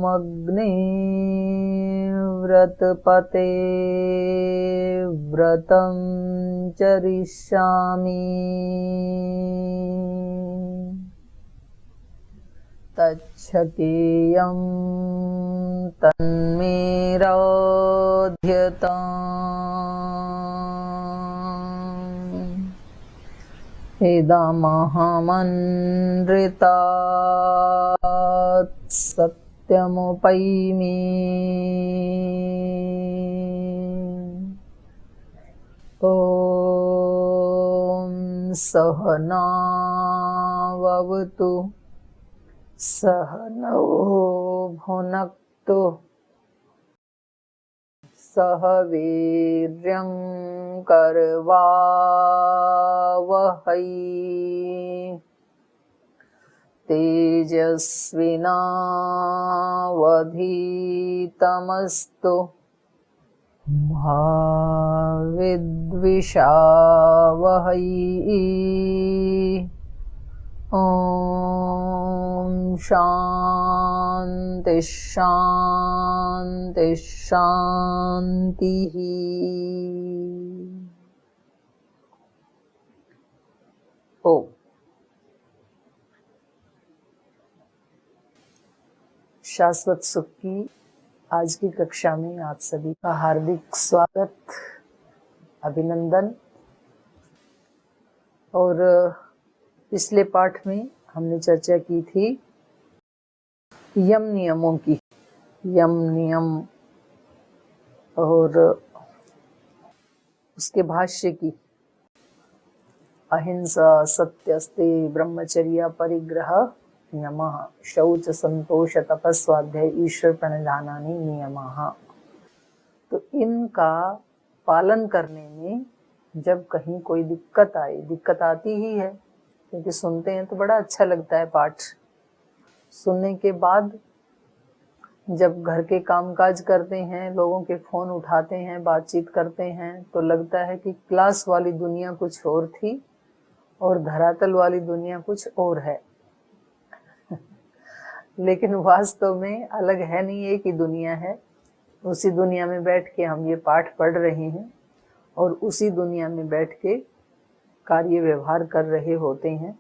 अहमग्ने व्रतपते व्रतं चरिष्यामि तच्छकेयं तन्मे रोध्यताम् इदमहमनृतात् सत्यमुपैमि ॐ सहनाववतु सहनौ भुनक्तु सह वीर्यं करवावहै तेजस्विनावधीतमस्तु मा विद्विषावहै ॐ शान्ति शान्ति शान्तिः। ओम शाश्वत सुख की आज की कक्षा में आप सभी का हार्दिक स्वागत, अभिनंदन। और पिछले पाठ में हमने चर्चा की थी यम नियमों की, यम नियम और उसके भाष्य की। अहिंसा, सत्यस्ते, ब्रह्मचर्य, परिग्रह, नियमः, शौच, संतोष, तपस्वाध्याय, ईश्वर प्रणिधानानि नियमः। तो इनका पालन करने में जब कहीं कोई दिक्कत आए, दिक्कत आती ही है क्योंकि सुनते हैं तो बड़ा अच्छा लगता है पाठ। सुनने के बाद जब घर के कामकाज करते हैं, लोगों के फोन उठाते हैं, बातचीत करते हैं, तो लगता है कि क्लास वाली दुनिया कुछ और थी और धरातल वाली दुनिया कुछ और है। लेकिन वास्तव में अलग है नहीं, एक ही दुनिया है। उसी दुनिया में बैठ के हम ये पाठ पढ़ रहे हैं और उसी दुनिया में बैठ के कार्य व्यवहार कर रहे होते हैं।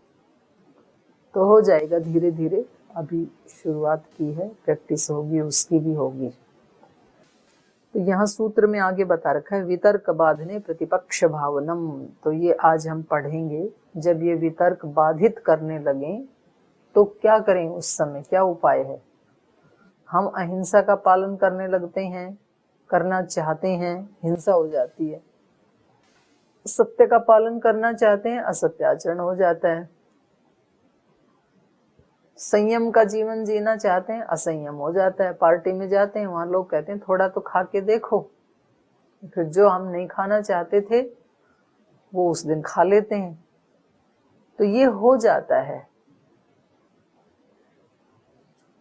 तो हो जाएगा धीरे धीरे, अभी शुरुआत की है, प्रैक्टिस होगी, उसकी भी होगी। तो यहाँ सूत्र में आगे बता रखा है वितर्क बाधने प्रतिपक्ष भावनम। तो ये आज हम पढ़ेंगे, जब ये वितर्क बाधित करने लगे तो क्या करें, उस समय क्या उपाय है। हम अहिंसा का पालन करने लगते हैं, करना चाहते हैं, हिंसा हो जाती है। सत्य का पालन करना चाहते हैं, असत्य आचरण हो जाता है। संयम का जीवन जीना चाहते हैं, असंयम हो जाता है। पार्टी में जाते हैं, वहां लोग कहते हैं थोड़ा तो खा के देखो, फिर जो हम नहीं खाना चाहते थे वो उस दिन खा लेते हैं। तो ये हो जाता है।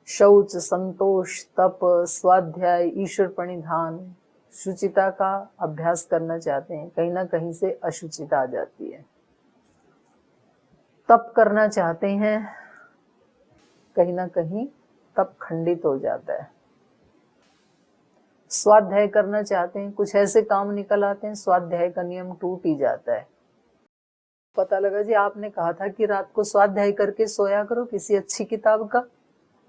शौच, संतोष, तप, स्वाध्याय, ईश्वर प्रणिधान, शुचिता का अभ्यास करना चाहते हैं, कहीं ना कहीं से अशुचिता आ जाती है। तप करना चाहते हैं, कहीं ना कहीं तप खंडित हो जाता है। स्वाध्याय करना चाहते हैं, कुछ ऐसे काम निकल आते हैं, स्वाध्याय का नियम टूट ही जाता है। पता लगा जी आपने कहा था कि रात को स्वाध्याय करके सोया करो किसी अच्छी किताब का,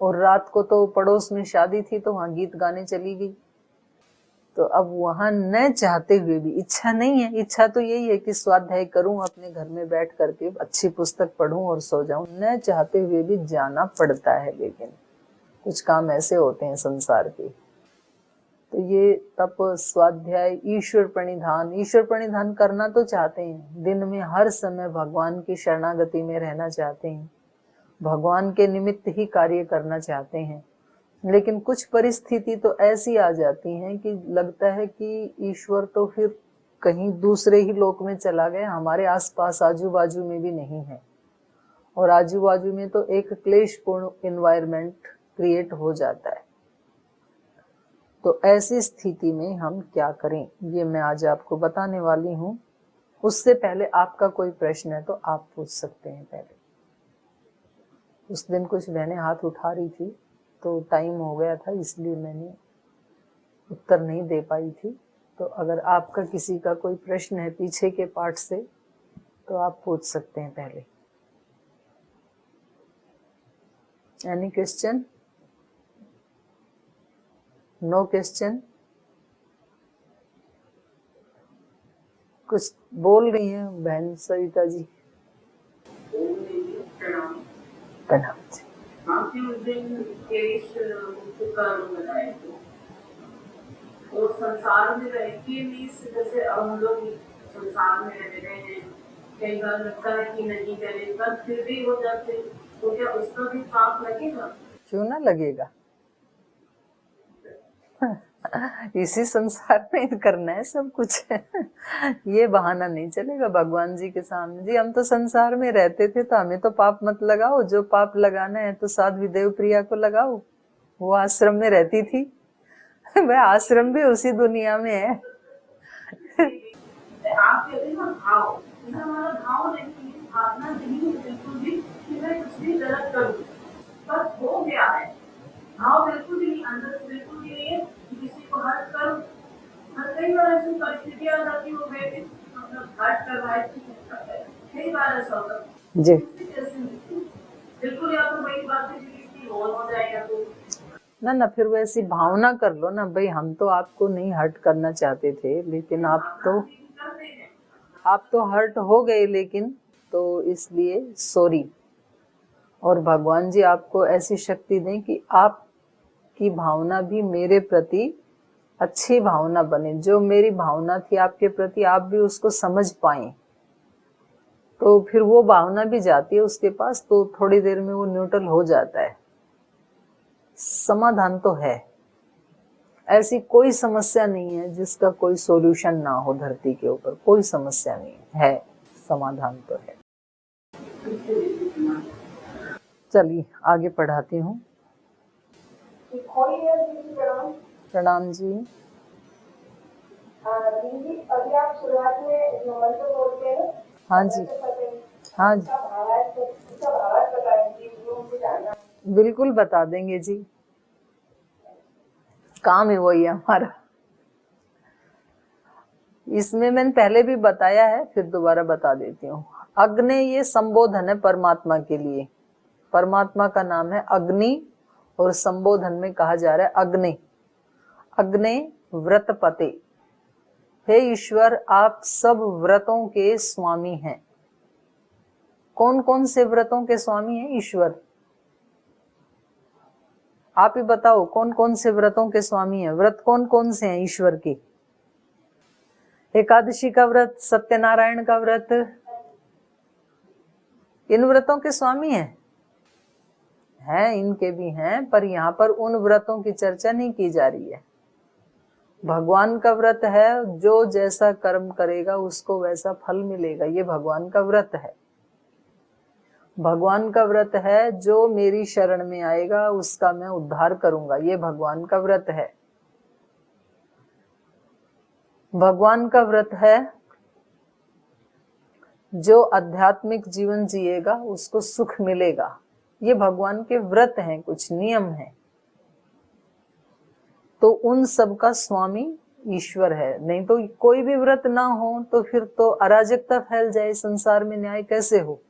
और रात को तो पड़ोस में शादी थी तो वहां गीत गाने चली गई। तो अब वहां न चाहते हुए भी, इच्छा नहीं है, इच्छा तो यही है कि स्वाध्याय करूं, अपने घर में बैठ करके अच्छी पुस्तक पढूं और सो जाऊं, न चाहते हुए भी जाना पड़ता है। लेकिन कुछ काम ऐसे होते हैं संसार के। तो ये तप, स्वाध्याय, ईश्वर प्रणिधान, ईश्वर प्रणिधान करना तो चाहते हैं, दिन में हर समय भगवान की शरणागति में रहना चाहते हैं, भगवान के निमित्त ही कार्य करना चाहते हैं। लेकिन कुछ परिस्थिति तो ऐसी आ जाती है कि लगता है कि ईश्वर तो फिर कहीं दूसरे ही लोक में चला गया, हमारे आसपास आजू बाजू में भी नहीं है, और आजू बाजू में तो एक क्लेशपूर्ण एनवायरनमेंट क्रिएट हो जाता है। तो ऐसी स्थिति में हम क्या करें, ये मैं आज आपको बताने वाली हूँ। उससे पहले आपका कोई प्रश्न है तो आप पूछ सकते हैं। पहले उस दिन कुछ बहनें हाथ उठा रही थी, तो टाइम हो गया था, इसलिए मैंने उत्तर नहीं दे पाई थी। तो अगर आपका किसी का कोई प्रश्न है पीछे के पार्ट से तो आप पूछ सकते हैं पहले। Any question? No question? कुछ बोल रही हैं बहन सविता जी? प्रणाम जी। आपने उस दिन केस बताया तो संसार में रह के भी जैसे हम लोग संसार में रह रहे हैं, कई बार लगता है कि नहीं करें, पर फिर भी हो जाते, तो क्या उसका भी पाप लगेगा? क्यों ना लगेगा। इसी संसार में करना है सब कुछ। ये बहाना नहीं चलेगा भगवान जी के सामने। जी हम तो संसार में रहते थे तो हमें तो पाप मत लगाओ, जो पाप लगाना है तो साध्वी देव प्रिया को लगाओ, वो आश्रम में रहती थी। वह आश्रम भी उसी दुनिया में है। आप कहते हैं ना भाव, हमारा भाव नहीं, भावना नहीं है बिल्कुल भी कि मैं कुछ भी गलत करूं, पर हो गया है। भाव बिल्कुल भी नहीं, अंदर से बिल्कुल भी नहीं है कि किसी को हर्ट करूं। कई बार ऐसी परिस्थितियां आ जाती हो गई, मतलब हर्ट करवाए, कई बार ऐसा होता जी बिल्कुल, या तो वही बात है कि हो जाएगा तो ना फिर वैसी भावना कर लो ना, भाई हम तो आपको नहीं हर्ट करना चाहते थे, लेकिन आप तो हर्ट हो गए, लेकिन तो इसलिए सॉरी। और भगवान जी आपको ऐसी शक्ति दें कि आपकी भावना भी मेरे प्रति अच्छी भावना बने। जो मेरी भावना थी आपके प्रति, आप भी उसको समझ पाएं, तो फिर वो भावना भी जाती है उसके पास, तो थोड़ी देर में वो न्यूट्रल हो जाता है। समाधान तो है, ऐसी कोई समस्या नहीं है जिसका कोई सॉल्यूशन ना हो धरती के ऊपर, कोई समस्या नहीं है, समाधान तो है। चलिए आगे पढ़ाती हूँ। प्रणाम जी। अभी आप शुरुआत में जो मंत्र बोलते हैं, हाँ जी हाँ जी बिल्कुल बता देंगे जी, काम है वही हमारा। इसमें मैंने पहले भी बताया है, फिर दोबारा बता देती हूँ। अग्नि ये संबोधन है परमात्मा के लिए। परमात्मा का नाम है अग्नि और संबोधन में कहा जा रहा है अग्नि। अग्नि व्रतपते, हे ईश्वर आप सब व्रतों के स्वामी हैं। कौन कौन से व्रतों के स्वामी हैं ईश्वर? आप ही बताओ कौन कौन से व्रतों के स्वामी हैं? व्रत कौन कौन से हैं ईश्वर के? एकादशी का व्रत, सत्यनारायण का व्रत, इन व्रतों के स्वामी हैं? इनके भी हैं, पर यहाँ पर उन व्रतों की चर्चा नहीं की जा रही है। भगवान का व्रत है, जो जैसा कर्म करेगा उसको वैसा फल मिलेगा, ये भगवान का व्रत है। भगवान का व्रत है, जो मेरी शरण में आएगा उसका मैं उद्धार करूंगा, ये भगवान का व्रत है। भगवान का व्रत है, जो आध्यात्मिक जीवन जिएगा उसको सुख मिलेगा, ये भगवान के व्रत हैं, कुछ नियम हैं। तो उन सब का स्वामी ईश्वर है। नहीं तो कोई भी व्रत ना हो तो फिर तो अराजकता फैल जाए संसार में, न्याय कैसे हो?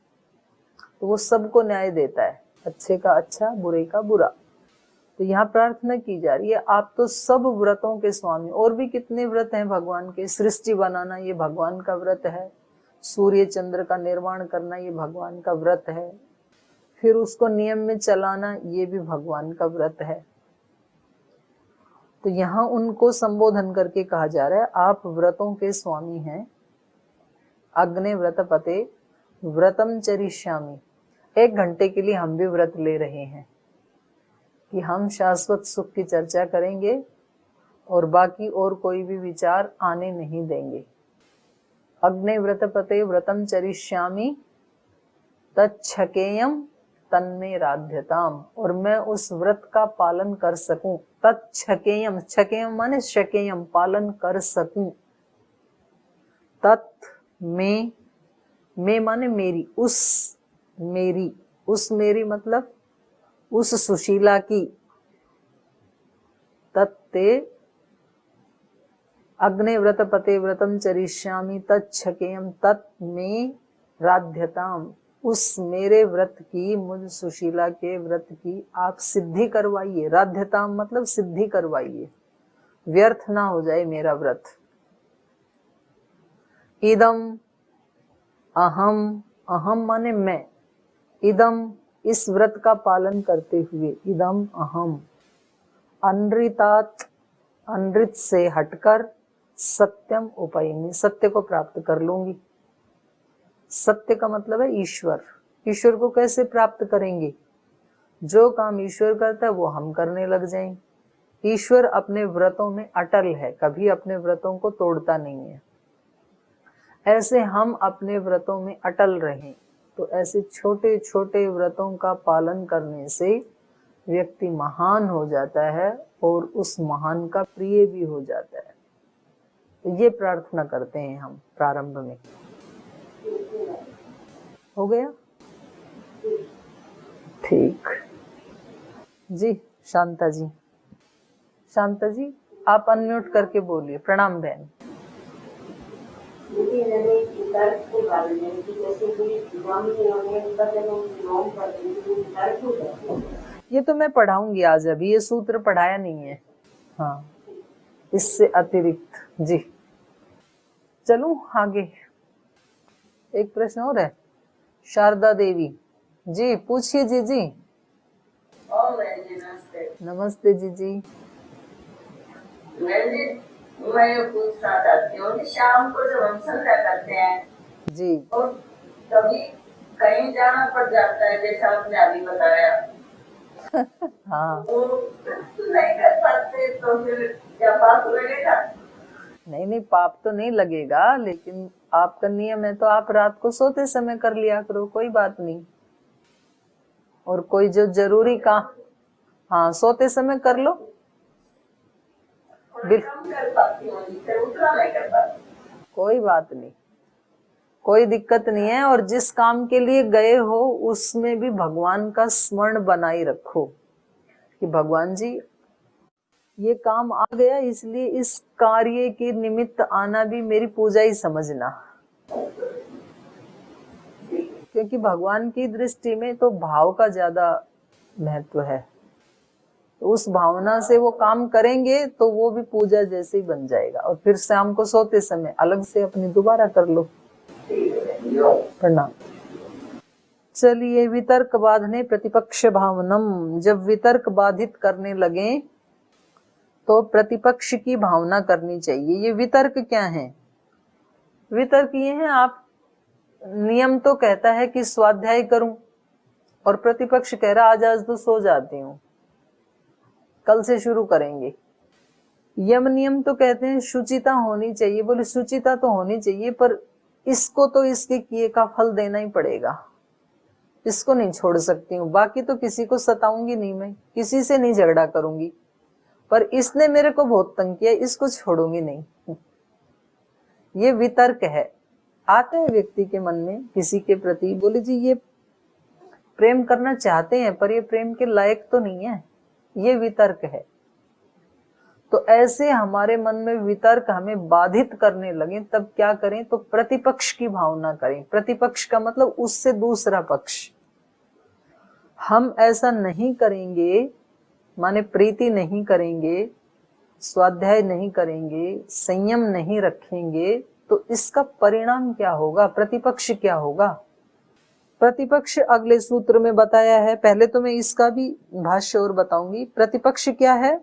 तो वो सबको न्याय देता है, अच्छे का अच्छा, बुरे का बुरा। तो यहाँ प्रार्थना की जा रही है, आप तो सब व्रतों के स्वामी। और भी कितने व्रत हैं भगवान के। सृष्टि बनाना ये भगवान का व्रत है, सूर्य चंद्र का निर्माण करना ये भगवान का व्रत है, फिर उसको नियम में चलाना ये भी भगवान का व्रत है। तो यहाँ उनको संबोधन करके कहा जा रहा है आप व्रतों के स्वामी हैं। अग्नि व्रतपते व्रतम चरिष्यामि। 1 घंटे के लिए हम भी व्रत ले रहे हैं कि हम शाश्वत सुख की चर्चा करेंगे और बाकी और कोई भी विचार आने नहीं देंगे। अग्नि व्रतपते व्रतम चरिष्यामि तच्छकेयम तन्मे राध्यताम। और मैं उस व्रत का पालन कर सकूं। तच्छकेयम, छकेयम माने शकेयम, पालन कर सकूं। तत् में माने मेरी, उस मेरी, उस मेरी मतलब उस सुशीला की, तत्ते अग्ने व्रत पते व्रतम चरिष्यामि तच्छकेयम तत्मे राध्यताम। उस मेरे व्रत की, मुझ सुशीला के व्रत की आप सिद्धि करवाइए। राध्यताम मतलब सिद्धि करवाइए, व्यर्थ ना हो जाए मेरा व्रत। इदम अहम, अहम माने मैं, इदम इस व्रत का पालन करते हुए, इदम अहम अनृतात अनृत से हटकर सत्यम उपयमी, सत्य को प्राप्त कर लूंगी। सत्य का मतलब है ईश्वर। ईश्वर को कैसे प्राप्त करेंगे? जो काम ईश्वर करता है वो हम करने लग जाएंगे। ईश्वर अपने व्रतों में अटल है, कभी अपने व्रतों को तोड़ता नहीं है। ऐसे हम अपने व्रतों में अटल रहें, तो ऐसे छोटे छोटे व्रतों का पालन करने से व्यक्ति महान हो जाता है और उस महान का प्रिय भी हो जाता है। तो ये प्रार्थना करते हैं हम प्रारंभ में। हो गया? ठीक जी। शांता जी, शांता जी आप अनम्यूट करके बोलिए। प्रणाम बहन। ये तो मैं पढ़ाऊंगी आज, अभी ये सूत्र पढ़ाया नहीं है। हाँ, इससे अतिरिक्त जी। चलूं आगे? एक प्रश्न और है। शारदा देवी जी, पूछिए जी। जी नमस्ते जी। मैं ये पूछना चाहती हूँ कि शाम को जब हम संध्या करते हैं जी, और कभी कहीं जाना पड़ जाता है, जैसा आपने अभी बताया हाँ, वो नहीं कर पाते, तो फिर क्या पाप लगेगा? नहीं पाप तो नहीं लगेगा, लेकिन आपका नियम है तो आप रात को सोते समय कर लिया करो, कोई बात नहीं। और कोई जो जरूरी काम, हाँ सोते समय कर लो। कम कर पाती हूँ, उतना नहीं कर पाती। कोई बात नहीं, कोई दिक्कत नहीं है। और जिस काम के लिए गए हो उसमें भी भगवान का स्मरण बनाए रखो कि भगवान जी ये काम आ गया, इसलिए इस कार्य के निमित्त आना भी मेरी पूजा ही समझना। क्योंकि भगवान की दृष्टि में तो भाव का ज्यादा महत्व है। तो उस भावना से वो काम करेंगे तो वो भी पूजा जैसे ही बन जाएगा। और फिर शाम को सोते समय अलग से अपनी दोबारा कर लो। प्रणाम। चलिए, वितर्क बाधने प्रतिपक्ष भावनम। जब वितर्क बाधित करने लगे तो प्रतिपक्ष की भावना करनी चाहिए। ये वितर्क क्या है? वितर्क ये है, आप नियम तो कहता है कि स्वाध्याय करूं और प्रतिपक्ष कह रहा आज तो सो जाती हूँ, कल से शुरू करेंगे। यम नियम तो कहते हैं शुचिता होनी चाहिए। बोले शुचिता तो होनी चाहिए, पर इसको तो इसके किए का फल देना ही पड़ेगा, इसको नहीं छोड़ सकती हूँ। बाकी तो किसी को सताऊंगी नहीं, मैं किसी से नहीं झगड़ा करूंगी, पर इसने मेरे को बहुत तंग किया, इसको छोड़ूंगी नहीं। ये वितर्क है। आता है व्यक्ति के मन में किसी के प्रति, बोले जी ये प्रेम करना चाहते हैं पर ये प्रेम के लायक तो नहीं है, ये वितर्क है। तो ऐसे हमारे मन में वितर्क हमें बाधित करने लगे, तब क्या करें? तो प्रतिपक्ष की भावना करें। प्रतिपक्ष का मतलब उससे दूसरा पक्ष। हम ऐसा नहीं करेंगे, माने प्रीति नहीं करेंगे, स्वाध्याय नहीं करेंगे, संयम नहीं रखेंगे, तो इसका परिणाम क्या होगा? प्रतिपक्ष क्या होगा? प्रतिपक्ष अगले सूत्र में बताया है। पहले तो मैं इसका भी भाष्य और बताऊंगी। प्रतिपक्ष क्या है?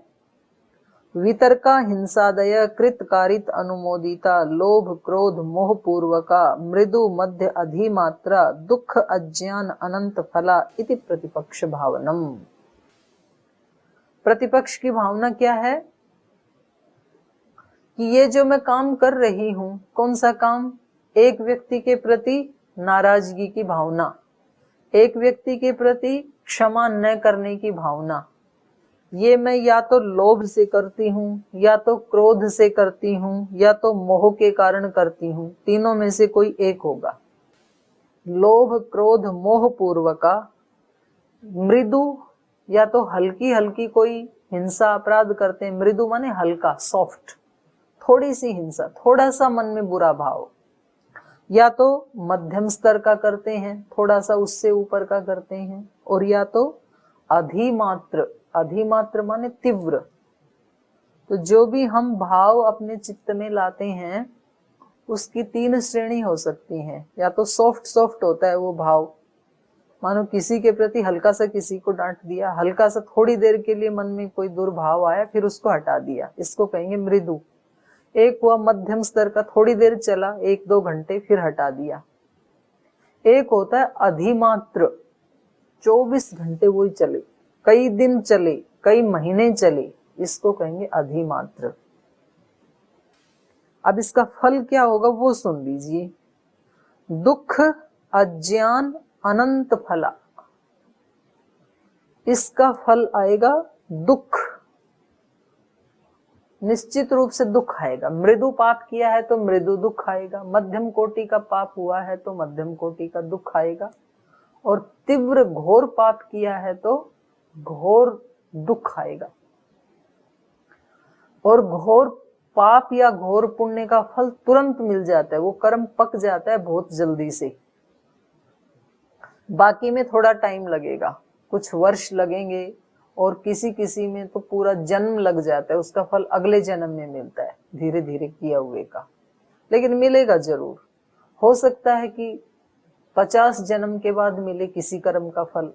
वितर्का हिंसादय कृतकारित अनुमोदिता लोभ क्रोध मोह पूर्वका मृदु मध्य अधिमात्रा दुख अज्ञान अनंत फला इति प्रतिपक्ष भावनम। प्रतिपक्ष की भावना क्या है? कि ये जो मैं काम कर रही हूं, कौन सा काम? एक व्यक्ति के प्रति नाराजगी की भावना, एक व्यक्ति के प्रति क्षमा न करने की भावना, ये मैं या तो लोभ से करती हूँ, या तो क्रोध से करती हूँ, या तो मोह के कारण करती हूँ। तीनों में से कोई एक होगा। लोभ क्रोध मोह पूर्वका, मृदु या तो हल्की हल्की कोई हिंसा अपराध करते हैं। मृदु माने हल्का, सॉफ्ट, थोड़ी सी हिंसा, थोड़ा सा मन में बुरा भाव, या तो मध्यम स्तर का करते हैं, थोड़ा सा उससे ऊपर का करते हैं, और या तो अधिमात्र। अधिमात्र माने तीव्र। तो जो भी हम भाव अपने चित्त में लाते हैं उसकी 3 श्रेणी हो सकती हैं। या तो सॉफ्ट सॉफ्ट होता है वो भाव, मानो किसी के प्रति हल्का सा किसी को डांट दिया, हल्का सा थोड़ी देर के लिए मन में कोई दुर्भाव आया फिर उसको हटा दिया, इसको कहेंगे मृदु। एक हुआ मध्यम स्तर का, थोड़ी देर चला, 1-2 घंटे, फिर हटा दिया। एक होता है अधिमात्र, 24 घंटे वही चले, कई दिन चले, कई महीने चले, इसको कहेंगे अधिमात्र। अब इसका फल क्या होगा वो सुन लीजिए। दुख अज्ञान अनंत फला, इसका फल आएगा दुख, निश्चित रूप से दुख आएगा। मृदु पाप किया है तो मृदु दुख आएगा, मध्यम कोटि का पाप हुआ है तो मध्यम कोटि का दुख आएगा, और तीव्र घोर पाप किया है तो घोर दुख आएगा। और घोर पाप या घोर पुण्य का फल तुरंत मिल जाता है, वो कर्म पक जाता है बहुत जल्दी से। बाकी में थोड़ा टाइम लगेगा, कुछ वर्ष लगेंगे, और किसी किसी में तो पूरा जन्म लग जाता है, उसका फल अगले जन्म में मिलता है धीरे धीरे किया हुए का, लेकिन मिलेगा जरूर। हो सकता है कि 50 जन्म के बाद मिले किसी कर्म का फल,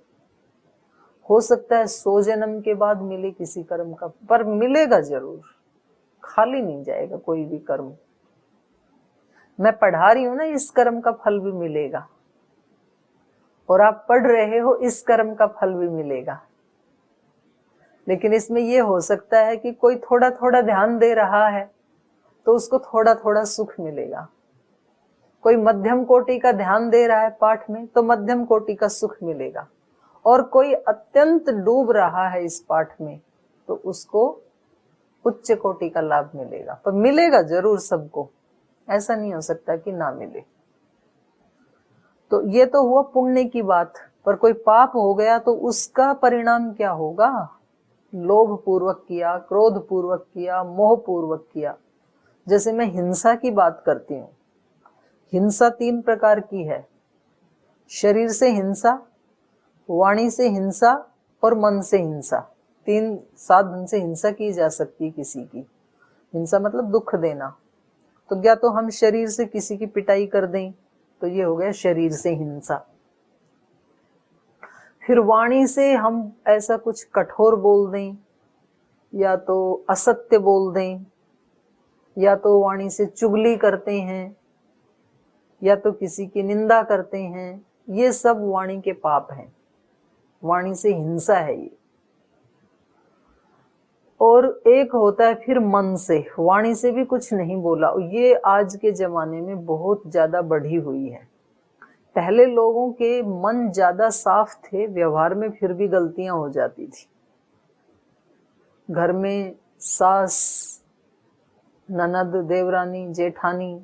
हो सकता है 100 जन्म के बाद मिले किसी कर्म का, पर मिलेगा जरूर, खाली नहीं जाएगा कोई भी कर्म। मैं पढ़ा रही हूं ना, इस कर्म का फल भी मिलेगा, और आप पढ़ रहे हो, इस कर्म का फल भी मिलेगा। लेकिन इसमें यह हो सकता है कि कोई थोड़ा थोड़ा ध्यान दे रहा है तो उसको थोड़ा थोड़ा सुख मिलेगा, कोई मध्यम कोटि का ध्यान दे रहा है पाठ में तो मध्यम कोटि का सुख मिलेगा, और कोई अत्यंत डूब रहा है इस पाठ में तो उसको उच्च कोटि का लाभ मिलेगा। पर मिलेगा जरूर सबको, ऐसा नहीं हो सकता कि ना मिले। तो ये तो हुआ पुण्य की बात, पर कोई पाप हो गया तो उसका परिणाम क्या होगा? लोभ पूर्वक किया, क्रोध पूर्वक किया, मोह पूर्वक किया। जैसे मैं हिंसा की बात करती हूँ, हिंसा 3 प्रकार की है, शरीर से हिंसा, वाणी से हिंसा और मन से हिंसा। 3 साधन से हिंसा की जा सकती है किसी की। हिंसा मतलब दुख देना, तो या तो हम शरीर से किसी की पिटाई कर दें तो ये हो गया शरीर से हिंसा। फिर वाणी से हम ऐसा कुछ कठोर बोल दें, या तो असत्य बोल दें, या तो वाणी से चुगली करते हैं, या तो किसी की निंदा करते हैं, ये सब वाणी के पाप हैं, वाणी से हिंसा है ये। और एक होता है फिर मन से, वाणी से भी कुछ नहीं बोला, ये आज के जमाने में बहुत ज्यादा बढ़ी हुई है। पहले लोगों के मन ज्यादा साफ थे, व्यवहार में फिर भी गलतियां हो जाती थी। घर में सास, ननद, देवरानी, जेठानी,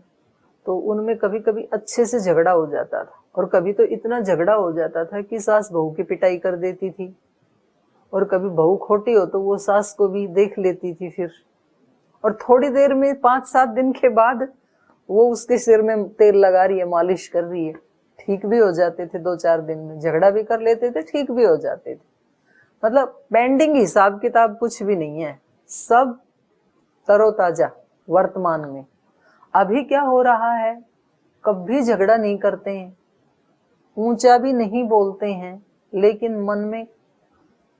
तो उनमें कभी कभी अच्छे से झगड़ा हो जाता था, और कभी तो इतना झगड़ा हो जाता था कि सास बहू की पिटाई कर देती थी, और कभी बहू खोटी हो तो वो सास को भी देख लेती थी फिर, और थोड़ी देर में 5-7 दिन के बाद वो उसके सिर में तेल लगा रही है, मालिश कर रही है, ठीक भी हो जाते थे 2-4 दिन में, झगड़ा भी कर लेते थे, ठीक भी हो जाते थे। मतलब पेंडिंग हिसाब किताब कुछ भी नहीं है, सब तरोताजा वर्तमान में। अभी क्या हो रहा है, कभी झगड़ा नहीं करते हैं, ऊंचा भी नहीं बोलते हैं, लेकिन मन में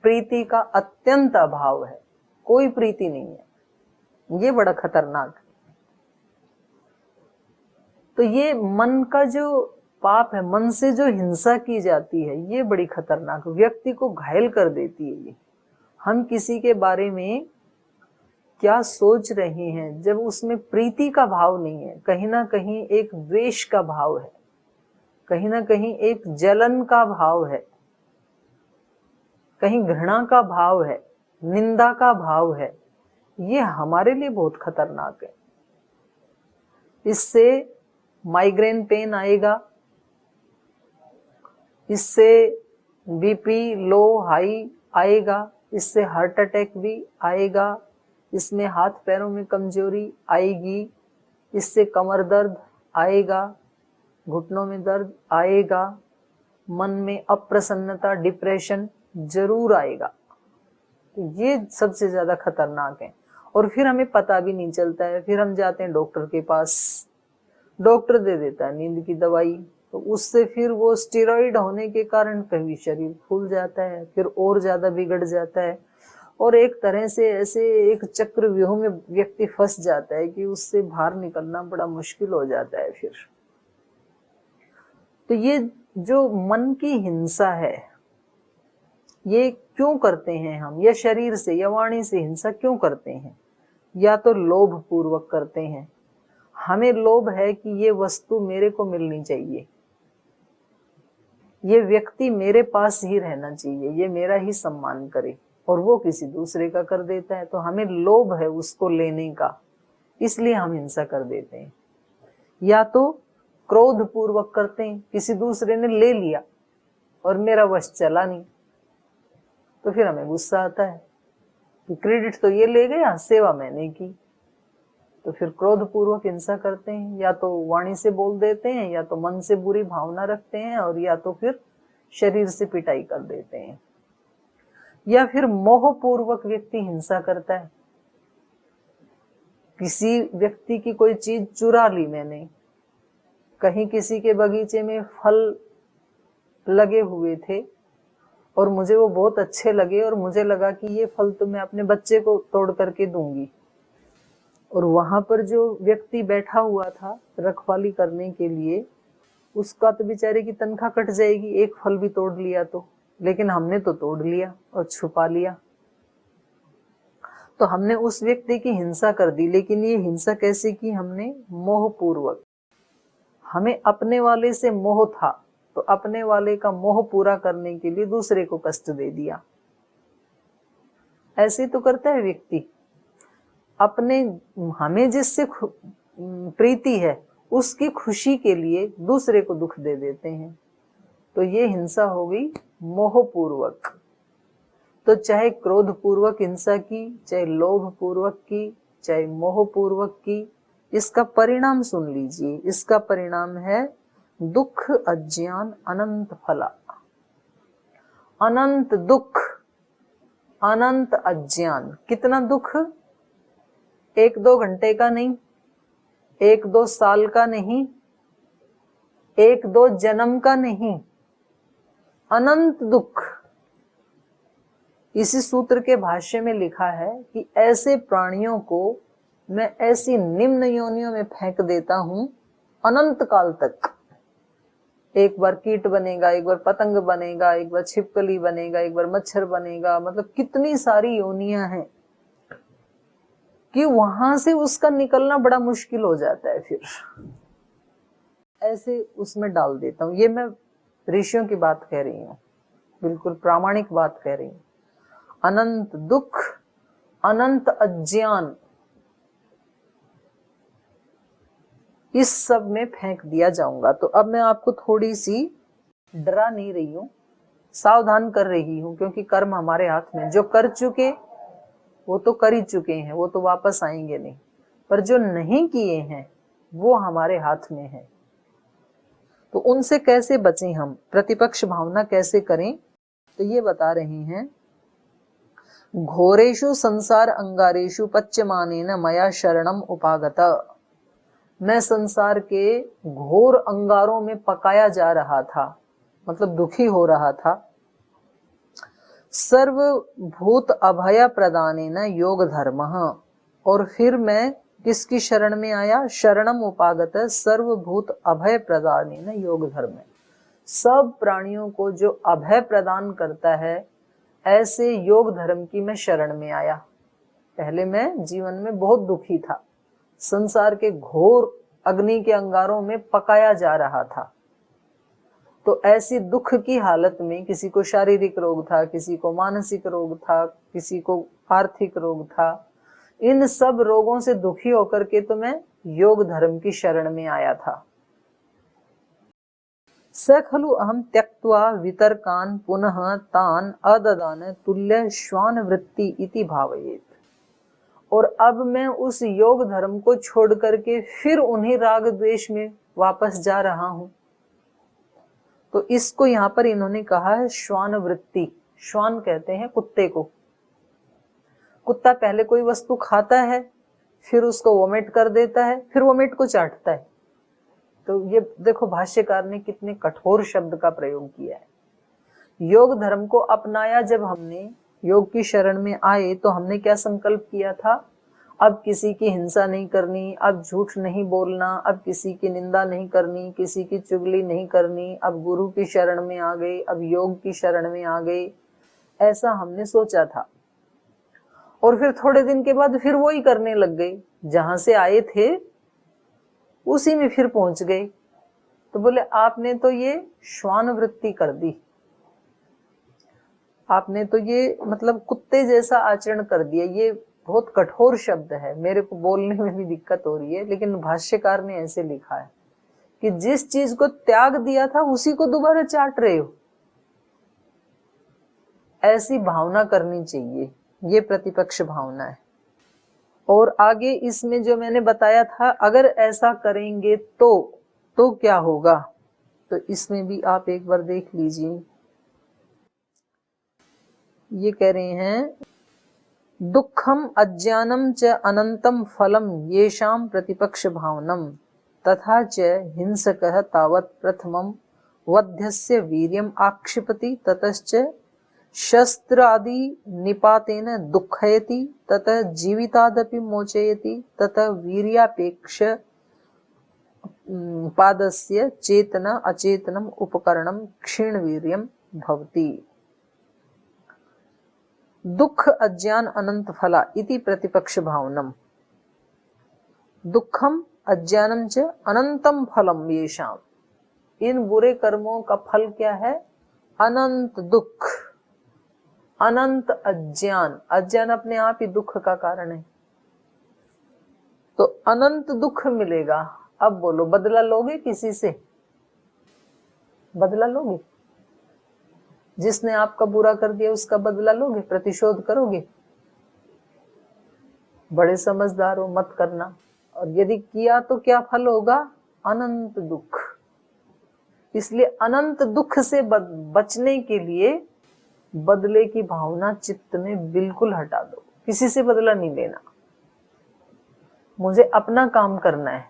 प्रीति का अत्यंत अभाव है, कोई प्रीति नहीं है। ये बड़ा खतरनाक है। तो ये मन का जो पाप है, मन से जो हिंसा की जाती है, ये बड़ी खतरनाक, व्यक्ति को घायल कर देती है ये। हम किसी के बारे में क्या सोच रहे हैं, जब उसमें प्रीति का भाव नहीं है, कहीं ना कहीं एक द्वेष का भाव है, कहीं ना कहीं एक जलन का भाव है, कहीं घृणा का भाव है, निंदा का भाव है, ये हमारे लिए बहुत खतरनाक है। इससे माइग्रेन पेन आएगा, इससे बीपी लो हाई आएगा, इससे हार्ट अटैक भी आएगा, इसमें हाथ पैरों में कमजोरी आएगी, इससे कमर दर्द आएगा, घुटनों में दर्द आएगा, मन में अप्रसन्नता, डिप्रेशन जरूर आएगा। तो ये सबसे ज्यादा खतरनाक है। और फिर हमें पता भी नहीं चलता है, फिर हम जाते हैं डॉक्टर के पास, डॉक्टर दे देता है नींद की दवाई, तो उससे फिर वो स्टेरॉइड होने के कारण कभी शरीर फूल जाता है, फिर और ज्यादा बिगड़ जाता है, और एक तरह से ऐसे एक चक्र व्यूह में व्यक्ति फंस जाता है कि उससे बाहर निकलना बड़ा मुश्किल हो जाता है फिर। तो ये जो मन की हिंसा है, ये क्यों करते हैं हम, या शरीर से या वाणी से हिंसा क्यों करते हैं? या तो लोभ पूर्वक करते हैं, हमें लोभ है कि ये वस्तु मेरे को मिलनी चाहिए, ये व्यक्ति मेरे पास ही रहना चाहिए, ये मेरा ही सम्मान करे, और वो किसी दूसरे का कर देता है, तो हमें लोभ है उसको लेने का, इसलिए हम हिंसा कर देते हैं। या तो क्रोध पूर्वक करते हैं, किसी दूसरे ने ले लिया और मेरा वश चला नहीं, तो फिर हमें गुस्सा आता है कि क्रेडिट तो ये ले गया, सेवा मैंने की, तो फिर क्रोध पूर्वक हिंसा करते हैं। या तो वाणी से बोल देते हैं, या तो मन से बुरी भावना रखते हैं, और या तो फिर शरीर से पिटाई कर देते हैं। या फिर मोह पूर्वक व्यक्ति हिंसा करता है, किसी व्यक्ति की कोई चीज चुरा ली मैंने, कहीं किसी के बगीचे में फल लगे हुए थे और मुझे वो बहुत अच्छे लगे, और मुझे लगा कि ये फल तो मैं अपने बच्चे को तोड़ करके दूंगी, और वहां पर जो व्यक्ति बैठा हुआ था रखवाली करने के लिए, उसका तो बेचारे की तनख्वाह कट जाएगी, एक फल भी तोड़ लिया तो, लेकिन हमने तो तोड़ लिया और छुपा लिया, तो हमने उस व्यक्ति की हिंसा कर दी। लेकिन ये हिंसा कैसे की हमने? मोह पूर्वक। हमें अपने वाले से मोह था, तो अपने वाले का मोह पूरा करने के लिए दूसरे को कष्ट दे दिया। ऐसे तो करता है व्यक्ति, अपने हमें जिससे प्रीति है उसकी खुशी के लिए दूसरे को दुख दे देते हैं, तो ये हिंसा हो गई मोह पूर्वक। तो चाहे क्रोध पूर्वक हिंसा की, चाहे लोभ पूर्वक की, चाहे मोह पूर्वक की, इसका परिणाम सुन लीजिए। इसका परिणाम है दुख, अज्ञान, अनंत फला। अनंत दुख, अनंत अज्ञान। कितना दुख? 1-2 घंटे का नहीं, 1-2 साल का नहीं, 1-2 जन्म का नहीं, अनंत दुख। इसी सूत्र के भाष्य में लिखा है कि ऐसे प्राणियों को मैं ऐसी निम्न योनियों में फेंक देता हूं अनंत काल तक। एक बार कीट बनेगा, एक बार पतंग बनेगा, एक बार छिपकली बनेगा, एक बार मच्छर बनेगा, मतलब कितनी सारी योनियां हैं कि वहां से उसका निकलना बड़ा मुश्किल हो जाता है। फिर ऐसे उसमें डाल देता हूं। ये मैं ऋषियों की बात कह रही हूँ, बिल्कुल प्रामाणिक बात कह रही हूँ। अनंत दुख, अनंत अज्ञान, इस सब में फेंक दिया जाऊंगा। तो अब मैं आपको थोड़ी सी डरा नहीं रही हूं, सावधान कर रही हूं, क्योंकि कर्म हमारे हाथ में। जो कर चुके वो तो कर ही चुके हैं, वो तो वापस आएंगे नहीं, पर जो नहीं किए हैं वो हमारे हाथ में है। तो उनसे कैसे बचें हम, प्रतिपक्ष भावना कैसे करें, तो ये बता रहे हैं। घोरेषु संसार अंगारेषु पच्यमानेन मया शरणम उपागत। मैं संसार के घोर अंगारों में पकाया जा रहा था, मतलब दुखी हो रहा था। सर्वभूत अभय प्रदानेन योग धर्म। और फिर मैं किसकी शरण में आया? शरणम उपागत सर्वभूत अभय प्रदानेन योग धर्म। सब प्राणियों को जो अभय प्रदान करता है, ऐसे योग धर्म की मैं शरण में आया। पहले मैं जीवन में बहुत दुखी था, संसार के घोर अग्नि के अंगारों में पकाया जा रहा था। तो ऐसी दुख की हालत में, किसी को शारीरिक रोग था, किसी को मानसिक रोग था, किसी को आर्थिक रोग था, इन सब रोगों से दुखी होकर के तो मैं योग धर्म की शरण में आया था। स खलु अहम त्यक्त्वा वितर्कान् पुनः तान् अददान तुल्य श्वान वृत्ति इति भावयेत्। और अब मैं उस योग धर्म को छोड़ करके फिर उन्हीं राग द्वेष में वापस जा रहा हूं। तो इसको यहाँ पर इन्होंने कहा है श्वान वृत्ति। श्वान कहते हैं कुत्ते को। कुत्ता पहले कोई वस्तु खाता है, फिर उसको वोमिट कर देता है, फिर वोमिट को चाटता है। तो ये देखो भाष्यकार ने कितने कठोर शब्द का प्रयोग किया है। योग धर्म को अपनाया जब हमने, योग की शरण में आए, तो हमने क्या संकल्प किया था? अब किसी की हिंसा नहीं करनी, अब झूठ नहीं बोलना, अब किसी की निंदा नहीं करनी, किसी की चुगली नहीं करनी, अब गुरु की शरण में आ गए, अब योग की शरण में आ गए, ऐसा हमने सोचा था। और फिर थोड़े दिन के बाद फिर वो ही करने लग गए, जहां से आए थे उसी में फिर पहुंच गए। तो बोले आपने तो ये श्वान वृत्ति कर दी, आपने तो ये मतलब कुत्ते जैसा आचरण कर दिया। ये बहुत कठोर शब्द है, मेरे को बोलने में भी दिक्कत हो रही है, लेकिन भाष्यकार ने ऐसे लिखा है कि जिस चीज को त्याग दिया था उसी को दोबारा चाट रहे हो, ऐसी भावना करनी चाहिए। ये प्रतिपक्ष भावना है। और आगे इसमें जो मैंने बताया था, अगर ऐसा करेंगे तो क्या होगा, तो इसमें भी आप एक बार देख लीजिए। ये कह रहे हैं दुखम अज्ञानम च अनंतम फलम येषाम प्रतिपक्ष भावनम तथा च हिंसकः तावत् प्रथमम वध्यस्य वीर्यम आक्षिपति ततश्च शस्त्रादि निपातेन दुःखयति ततः जीवितादपि मोचयति ततः वीर्यापेक्ष पादस्य चेतना अचेतनम उपकरणम क्षीण वीर्यम भवति। दुख अज्ञान अनंत फला इति प्रतिपक्ष भावनम। दुखम अज्ञानम च अनंतम फलम येषाम। इन बुरे कर्मों का फल क्या है? अनंत दुख, अनंत अज्ञान। अज्ञान अपने आप ही दुख का कारण है, तो अनंत दुख मिलेगा। अब बोलो बदला लोगे किसी से? बदला लोगे? जिसने आपका बुरा कर दिया उसका बदला लोगे? प्रतिशोध करोगे? बड़े समझदार हो, मत करना। और यदि किया तो क्या फल होगा? अनंत दुख। इसलिए अनंत दुख से बचने के लिए बदले की भावना चित्त में बिल्कुल हटा दो। किसी से बदला नहीं लेना, मुझे अपना काम करना है।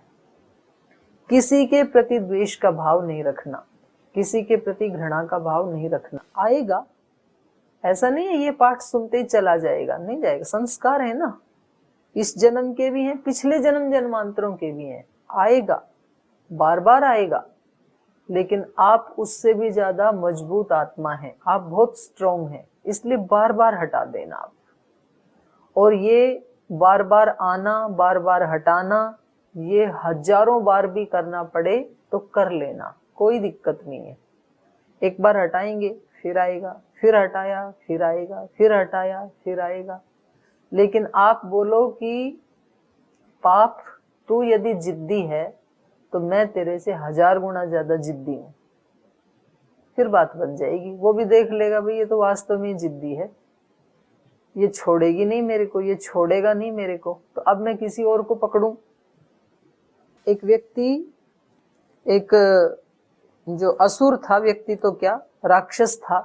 किसी के प्रति द्वेष का भाव नहीं रखना, किसी के प्रति घृणा का भाव नहीं रखना। आएगा, ऐसा नहीं है ये पाठ सुनते ही चला जाएगा, नहीं जाएगा। संस्कार है ना, इस जन्म के भी हैं, पिछले जन्म जन्मांतरों के भी हैं। आएगा, बार बार आएगा, लेकिन आप उससे भी ज्यादा मजबूत आत्मा है, आप बहुत स्ट्रॉन्ग हैं, इसलिए बार बार हटा देना आप। और ये बार बार आना, बार बार हटाना, ये हजारों बार भी करना पड़े तो कर लेना, कोई दिक्कत नहीं है। एक बार हटाएंगे फिर आएगा, फिर हटाया फिर आएगा, फिर हटाया फिर आएगा। लेकिन आप बोलो कि पाप तू यदि जिद्दी है तो मैं तेरे से 1000 गुना ज्यादा जिद्दी हूं, फिर बात बन जाएगी। वो भी देख लेगा भाई ये तो वास्तव में जिद्दी है, ये छोड़ेगी नहीं मेरे को, ये छोड़ेगा नहीं मेरे को, तो अब मैं किसी और को पकड़ूं। एक व्यक्ति, एक जो असुर था व्यक्ति, तो क्या राक्षस था,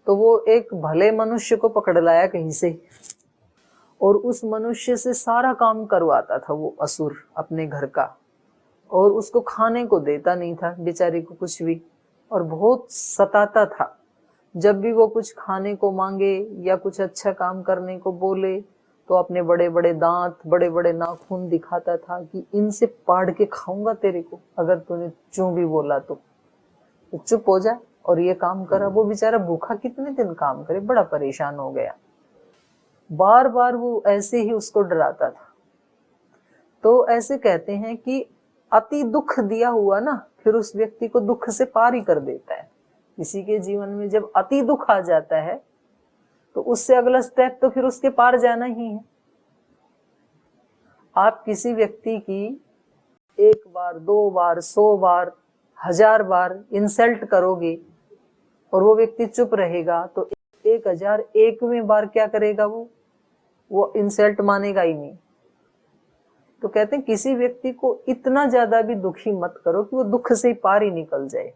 तो वो एक भले मनुष्य को पकड़ लाया कहीं से और उस मनुष्य से सारा काम करवाता था वो असुर अपने घर का, और उसको खाने को देता नहीं था बेचारे को कुछ भी, और बहुत सताता था। जब भी वो कुछ खाने को मांगे या कुछ अच्छा काम करने को बोले तो अपने बड़े बड़े दांत, बड़े बड़े नाखून दिखाता था कि इनसे पाड़ के खाऊंगा तेरे को, अगर तूने चूं भी बोला तो चुप हो जा और ये काम करा। वो बेचारा भूखा कितने दिन काम करे, बड़ा परेशान हो गया। बार बार वो ऐसे ही उसको डराता था। तो ऐसे कहते हैं कि अति दुख दिया हुआ ना फिर उस व्यक्ति को दुख से पार ही कर देता है। किसी के जीवन में जब अति दुख आ जाता है तो उससे अगला स्टेप तो फिर उसके पार जाना ही है। आप किसी व्यक्ति की 1 बार, 2 बार, 100 बार, 1000 बार इंसल्ट करोगे और वो व्यक्ति चुप रहेगा तो 1001वें बार क्या करेगा, वो इंसल्ट मानेगा ही नहीं। तो कहते हैं किसी व्यक्ति को इतना ज्यादा भी दुखी मत करो कि वो दुख से पार ही निकल जाए।